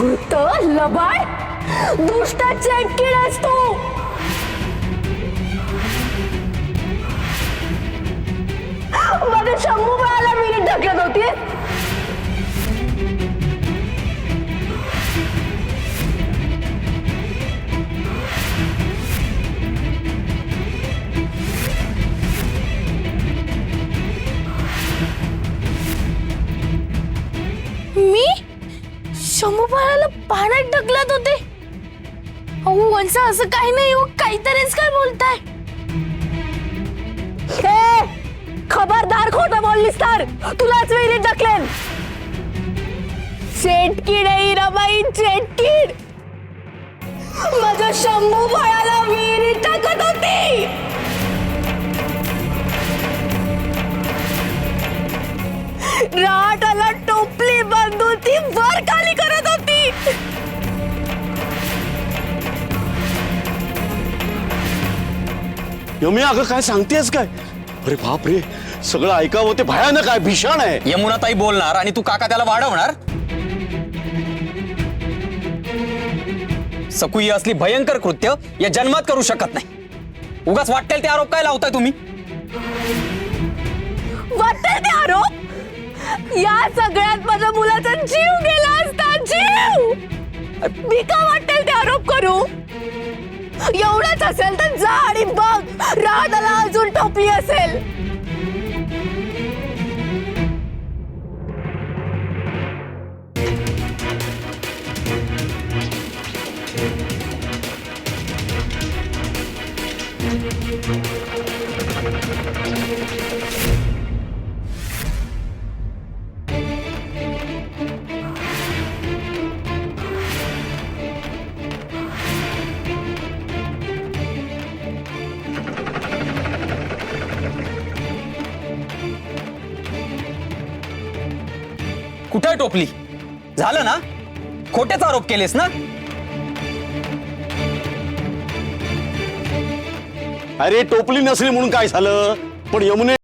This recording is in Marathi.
धूर्त लबाड दुष्ट चेटकीड आहेस तू. माझ्या शंभू बाळाला विहिरीत ढकलत होती. मी शंभू बाळाला पाण्यात ढकलत होते. अहो वंसा, असं काही नाही हो, काहीतरीच काय बोलताय. खबरदार, खोटं बोललीस तर तुलाच विहिरीत ढकलेन. चेटकीड आहे हिराबाई, चेटकीड. माझ्या शंभू बाळाला विहिरीत टाकत होती. राटाला टोपली बांधून ती वर खाली करत होती. यमी, अगं काय सांगतेस काय? अरे बाप रे, सगळं ऐकावं ते भयानक आहे, भीषण आहे. यमुनाताई बोलणार आणि तू काका त्याला वाढवणार. सकू ही असली भयंकर कृत्य या जन्मात करू शकत नाही. उगाच वाटेल ते आरोप काय लावताय तुम्ही? वाटतंय ते आरोप? या सगळ्यात माझ्या मुलाचा जीव गेला असता, जीव. मी का वाटेल ते आरोप करू? एवढंच असेल तर जा आणि बघ, राधाला अजून टोपली असेल. कुठे टोपली? झालं ना? खोटेच आरोप केलेस ना? अरे टोपली नसली म्हणून काय झालं, पण यमुने